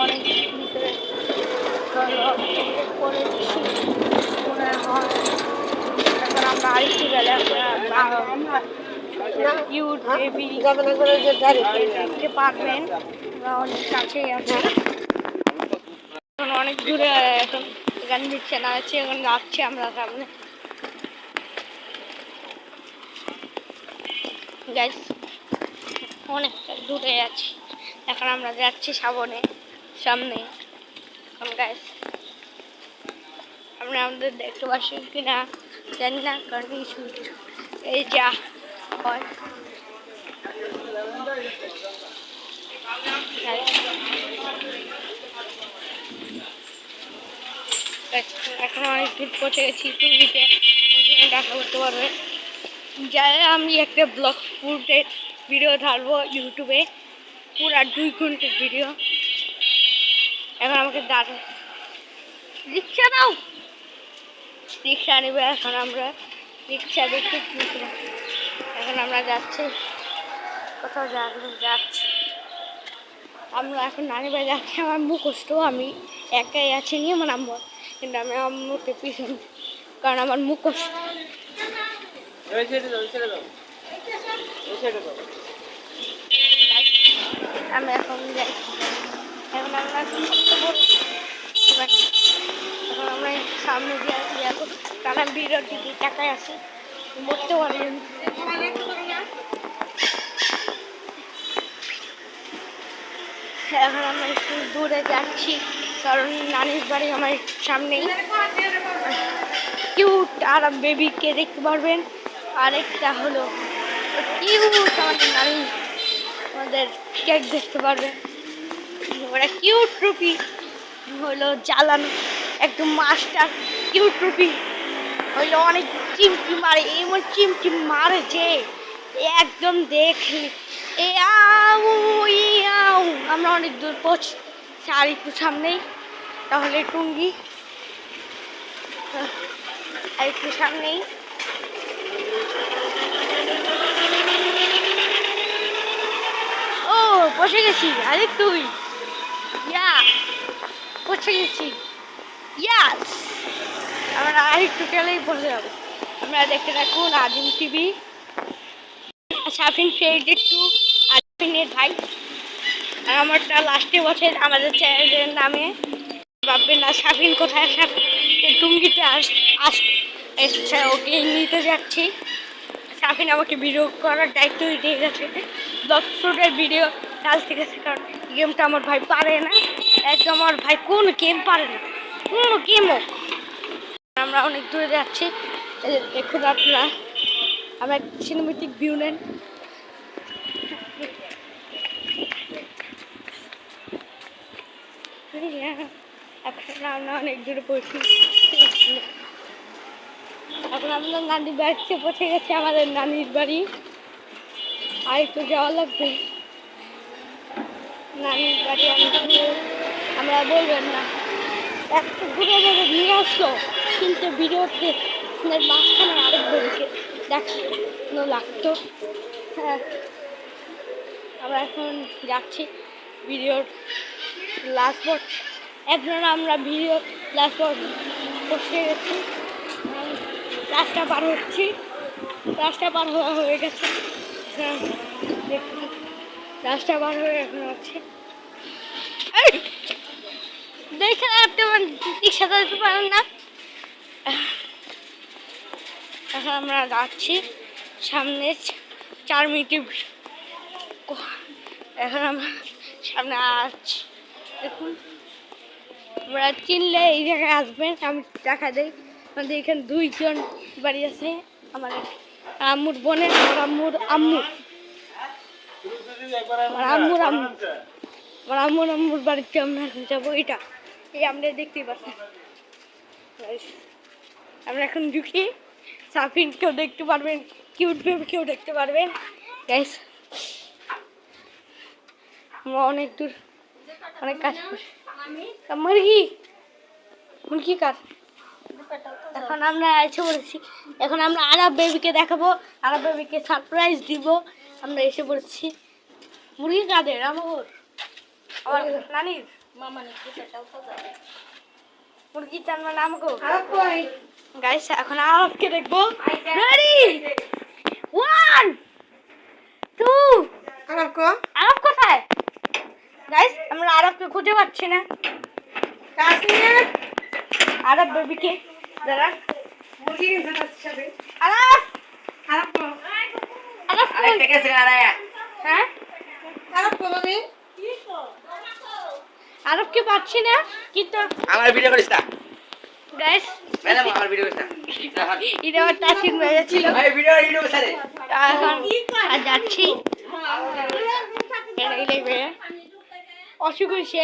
অনেক ভিতরে করেছি মনে হয়। এখন আমরা আরেকটু গেলে কিউট বেবি দেখতে পারবেন। আমরা অনেক কাছেই আছি, এখন অনেক দূরে। এখন এখানে দিচ্ছে না আছে, এখন যাচ্ছি আমরা সামনে। গাইস অনেকটা দূরে আছি, এখন আমরা যাচ্ছি সামনে। এখন গাইস আমরা আমাদের দেখতে পাচ্ছি কিনা জানি না, কারণ এই যা হয়। এখন অনেক দূর পৌঁছে গেছি, টুরিতে দেখা করতে পারবে। যাই আমি একটা ব্লগ ফুটেজ ভিডিও ছাড়বো ইউটিউবে, পুরা 2 ঘন্টার ভিডিও। এখন আমাকে রিক্সা দাও, রিক্সা নেবে। এখন আমরা রিক্সা দেখতে, এখন আমরা যাচ্ছি কোথাও যাচ্ছি আমরা। এখন নানি বাড়ি যাচ্ছি, আমার মুখস্থ আমি একাই আছি নিয়ে আমার আম্মু, কিন্তু আমি আম্মুকে পিছন, কারণ আমার মুখস্থ। আমি এখন যাই, এখন আমরা এখন আমরা সামনে দিয়ে যাবো, কারণ আমি ভিডিওর দিকে টাকায় আছি, বলতে পারবেন। এখন আমরা একটু দূরে যাচ্ছি, কারণ নানির বাড়ি আমার সামনেই। কিউট আর বেবিকে দেখতে পারবেন। আরেকটা হলো কিউট আমাদের নানি, আমাদের কেক দেখতে পারবেন। ওরা কিউট টুপি হলো জ্বালানো, একদম মাস্টার কিউট টুপি হইলো, অনেক চিমটি মারে, এমন চিমটি মারে যে একদম দেখলি আমরা অনেক দূর পৌঁছি, আর একটু সামনেই, তাহলে টুঙ্গি আর একটু সামনেই। ও বসে গেছি, আরে তুই পৌঁছে গেছি। ইয়াস, আমরা আরেকটু গেলেই পৌঁছে যাবো। আমরা দেখতে থাকুন আজিম টিভি, সাফিন ফেভারিট টু আজিমের ভাই। আর আমারটা লাস্টে বছর আমাদের চ্যানেলের নামে ভাববেন না সাফিন কোথায়, টুঙ্গিতে আসছে, ওকে নিতে যাচ্ছি। সাফিন আমাকে ভিডিও করার দায়িত্ব দিয়ে গেছে, ব্লগ শুটের ভিডিও ডালতে গেছে, কারণ গেমটা আমার ভাই পারে না একদম। আমার ভাই কোনো গেম পারে না, কোনো গেমও। আমরা অনেক দূরে যাচ্ছি, দেখুন আপনারা, আমরা সিনেমেটিক ভিউ নেন। এখন আমরা অনেক দূরে পড়ছি, এখন আমরা নানির বাড়িতে পৌঁছে গেছি, আমাদের নানির বাড়ি। আর একটু যাওয়া লাগবে নানির বাড়ি। আমরা বলবেন না একটু ঘুরে ঘুরে নিয়ে আসলো, কিন্তু ভিডিওতে মাঝখানে আরেক বইকে দেখানো লাগতো। হ্যাঁ, আমরা এখন যাচ্ছি ভিডিওর লাস্ট পর। এখন আমরা ভিডিও লাস্ট পর বসে গেছি, রাস্তা পার হচ্ছি, রাস্তা পার হয়ে গেছে। দেখুন রাস্তা পার হয়ে এখন আছে, দেখে আপনি রিক্সা চালাতে পারেন না। এখন আমরা যাচ্ছি সামনে 4 মিনিটে, এখন আমরা সামনে আসছি। দেখুন আমরা চিনলে এই জায়গায় আসবেন, আমি দেখা দেই। আমাদের এখানে 2 জন বাড়ি আছে, আমার আম্মুর বোনের, আমার আম্মুর আম্মু, আমার আম্মুর বাড়িতে আমরা এখন যাবো। এটা এই আমরা দেখতেই পাচ্ছি, আমরা এখন ঢুকি। সাফিনকেও দেখতে পারবেন, কিউট বেবিকেও দেখতে পারবেন গাইস। আমরা অনেক দূর, অনেক কাছে মুরগি কাজ। এখন আমরা এসে পড়েছি, এখন আমরা আরব বেবিকে দেখাবো, আরব বেবিকে সারপ্রাইজ দিব। আমরা এসে পড়েছি। মুরগি কাদের? আমার নানির মামা নিচে সেটাও তো যাবে মুরগি চান মানে আমাকে গাইস এখন আরবকে দেখবো রেডি 1 2 আরব কোথায় গাইস আমরা আরবকে খুঁজে পাচ্ছি না আরব বেবিকে দাঁড়া মুরগি সাথে আরব আরব আরব আরে থেকে সে আয়া হ্যাঁ আরব কবে কি তো আরবকে পাচ্ছি না কিন্তু আমার ভিডিও করিস না গাইস ম্যাডাম আমার ভিডিও করিস না এটা আমার টাচিং হয়ে ছিল ভাই ভিডিও স্যার এখন আর যাচ্ছি এটা লাগবে অসুখ হয়েছে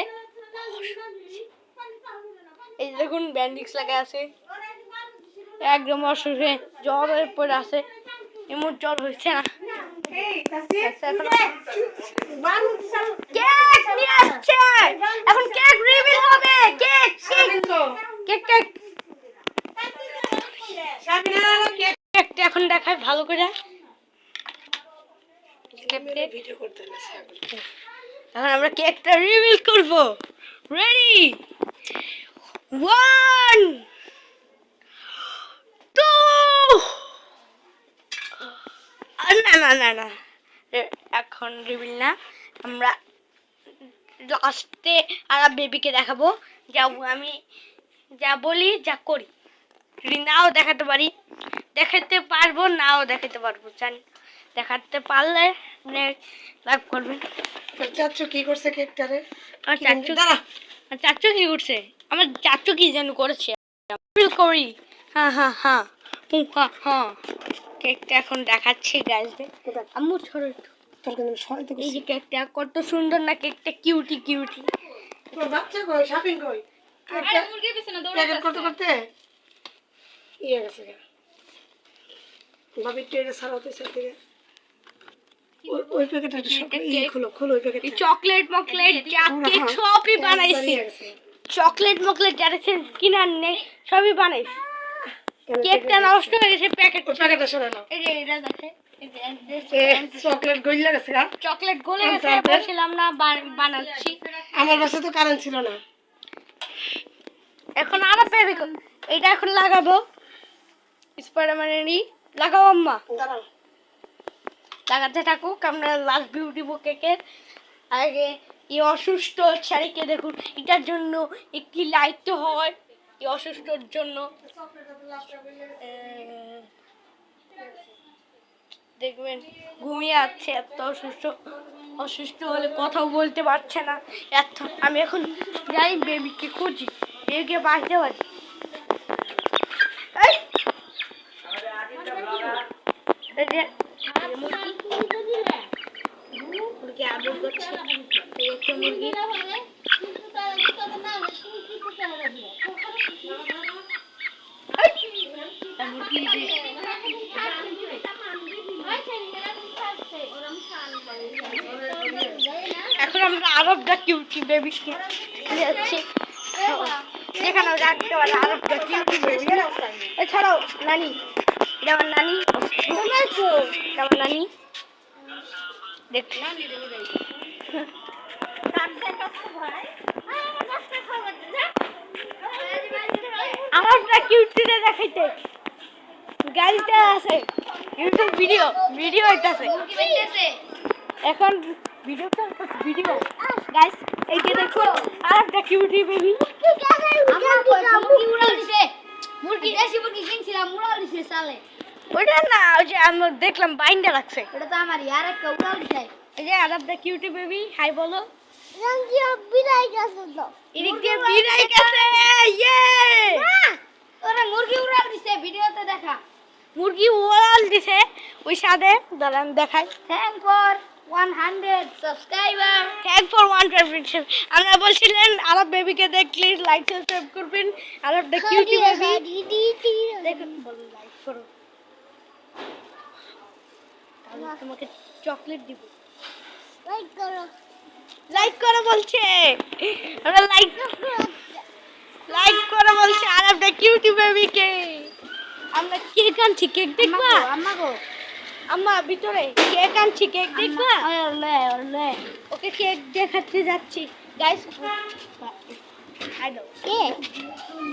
এই দেখুন ব্যান্ডিক্স লাগা আছে একদম অসুখ হয়ে জ্বর হয়ে পড়ে আছে এমন জ্বর হয়েছে না কেক নিয়ে আসছে এখন কেক রিভিল হবে কেক কেক কেক কেকটা এখন দেখায় ভালো করে এখন আমরা কেকটা রিভিল করব রেডি 1 2 না না না না এখন রিভিল না আমরা লাস্টে আর বেবিকে দেখাবো যা আমি যা বলি যা করি যদি নাও দেখাতে পারি দেখাতে পারবো নাও দেখাতে পারবো জানি দেখাতে পারলে লাইভ করবেন চাচু কি করছে কেকটারে আমার চাচু কি করছে আমার চাচু কি যেন করেছে করি হ্যাঁ হ্যাঁ হ্যাঁ হ্যাঁ হ্যাঁ কেকটা এখন দেখাচ্ছি গাইজদের আম্মু ছড়ো একটু এই যে কেকটা কত সুন্দর না কেকটা কিউটি কিউটি বাচ্চা কই শপিং কই আরে মুরগির পিছনে দৌড়াতে করতে করতে ইয়ে গেছে ভাবি টেরে সারাতে সাথে ওই প্যাকেটটা খোলো খোলো ওই প্যাকেট চকলেট মকলেট যা কেক সবই বানাইছি চকলেট মকলেট যা কিনার নেই সবই বানাইছি কেকটা নষ্ট হয়ে গেছে প্যাকেটটা সরে নাও এই যে এটা দেখে চকলেট গইলা গেছে চকলেট গলে গেছে বলছিলাম না বানাচ্ছি আমার কাছে তো কারেন্ট ছিল না এখন আরো বেবি এটা এখন লাগাবো স্পাইডারম্যানেরই লাগাও আম্মা দাঁড়াও লাগাতে থাকুক আমরা লাস্ট বিউটি কেকের আগে এই অসুস্থ শাড়িকে দেখুন এটার জন্য একটি লাইট তো হয় এই অসুস্থর জন্য দেখবেন ঘুমিয়ে আছে এত অসুস্থ হলে কথাও বলতে পারছে না এত আমি এখন যাই বেবিকে খুঁজি বেবিকে বাঁচতে পারি মুরগি আদর করছে মুরগি এখন আমরা আরবটা কিউটি বেবিকে যাচ্ছি যেখানে রাখতে পারে আরবটা কিউটি বেবি এছাড়াও নানি এটা আমার নানি এটা আমার নানি দেখ আরবটা কিউটিতে দেখাইতে গাড়িতে আছে ইউটিউব ভিডিও হইতাছে এখন ভিডিও গাইস এই যে দেখো আরেকটা কিউটি বেবি মুরগি উড়াল দিছে মুরগি দেশি মুরগি কিনছিলাম উড়াল দিছে সালে ওটা না ওই যে আমি দেখলাম বাইন্ডা রাখছে ওটা তো আমার আর একটা উড়াল দিছে এই যে আরেকটা কিউটি বেবি হাই বলো রঙ্গি বিলাই গেছে তো এদিক দিয়ে বিলাই গেছে ইয়ে ওরা মুরগি উড়াল দিছে ভিডিওতে দেখা মুরগি উড়াল দিছে ওই সাথে দাঁড়ান দেখাই thank for 100 subscriber thank for 100 আমরা বলছিলেন আরব বেবিকে দেখলে লাইক সাবস্ক্রাইব করবেন আরবটা কিউটি বেবি দেখুন বলো লাইক করো তাহলে তোমাকে চকলেট দিব লাইক করো বলছে আমরা লাইক করো বলছে আরবটা কিউটি বেবিকে আমরা কেক আনছি কেক দেখবা আম্মা ভিতরে কেক আনছি কেক দেখবা ওকে কেক দেখাতে যাচ্ছি গাইস হাই দাও কে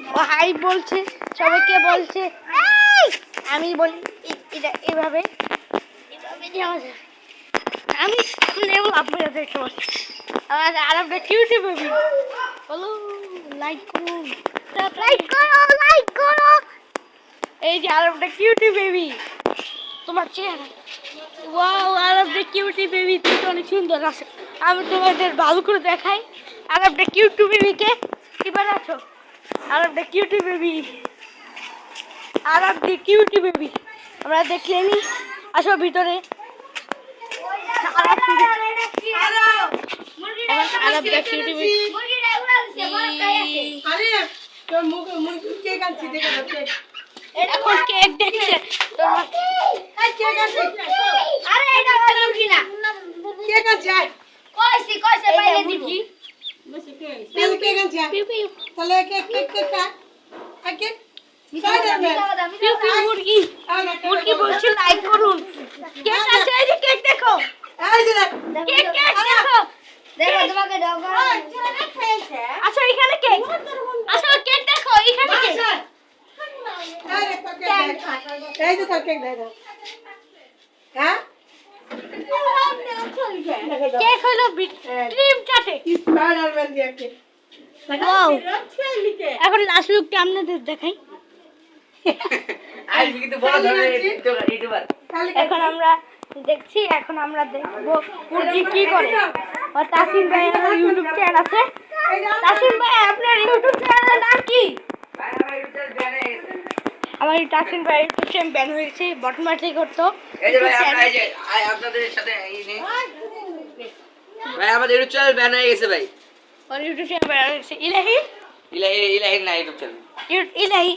ও হাই বলছে সবাইকে বলছে এই! আমি বলি এটা এভাবে যাওয়া যায়। আমি লেভেল আপ করে দেখতে পাচ্ছি আমার আরবটা কিউটি বেবি বলো লাইক করুন লাইক করো এই যে আরবটা কিউটি বেবি তোমার চেহারা ওয়াও আরবটা কিউটি বেবি তুই তো অনেক সুন্দর আছে আমি তোমাদের ভালো করে দেখাই আরবটা কিউটি বেবিকে এবার আছো আরবটা কিউটি বেবি আরবটা কিউটি বেবি আমরা দেখলেনি আসো ভিতরে আরবটা কিউটি বেবি মুরগিটা উড়া দিছে বড় কাই আছে আরে তোর মুরগি কেক আনছি দেখে দাও কেক এখন কেক দেখছে তোমার এই কেক আনছি আরে এটা ওই মুরগি না কেক আনছি আয় কইছি পাইলে দিবি তাহলে কেক আনছি আয় পিউ পিউ তাহলে কেক কেক কেক খা আয় কেক পিউ পিউ মুরগি মুরগি বলছে লাইক করুন কেক আছে এই যে কেক দেখো এই যে দেখ কেক কেক দেখো দেখো তোমাকে দাও আচ্ছা এখানে কেক আচ্ছা কেক দেখো এখানে কেক আরে তো কেক এই যে তোর কেক দে দাও হ্যাঁ কেক হলো ক্রিম চাটে স্পাইডারম্যান দিয়ে কেক ওয়াও এখন লাস্ট লুকটা আপনাদের দেখাই আই কিন্তু বড় ধরনের ইউটিউবার তাহলে এখন আমরা দেখছি এখন আমরা দেখবো মুরগি কি করে আর তাসিম ভাই আমার ইউটিউব চ্যানেল আছে তাসিম ভাই আপনার ইউটিউব চ্যানেলের নাম কি আমার তাসিম ভাই ইউটিউব চ্যানেল ব্যান হয়েছে বটমার্টি করতো এই যে ভাই আমরা এই যে আপনাদের সাথে এই নে ভাই আমাদের ইউটিউব চ্যানেল ব্যান হয়ে গেছে ভাই আর ইউটিউব চ্যানেল ব্যান হয়েছে ইলাহি ইলাহি না ইউটিউব চ্যানেল ইলাহি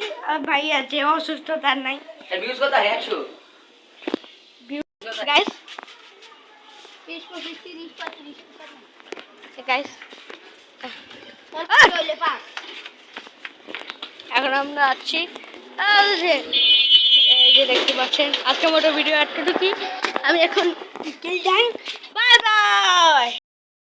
ভাই আছে অসুস্থ তার নাই এর ভিউজ কত 100 গাইস 20 25 30 35 গাইস চলে পা এখন আমরা আছি এই যে দেখতে পাচ্ছেন আজকের মতো ভিডিও এতটুকুই আমি এখন যাই বাই বাই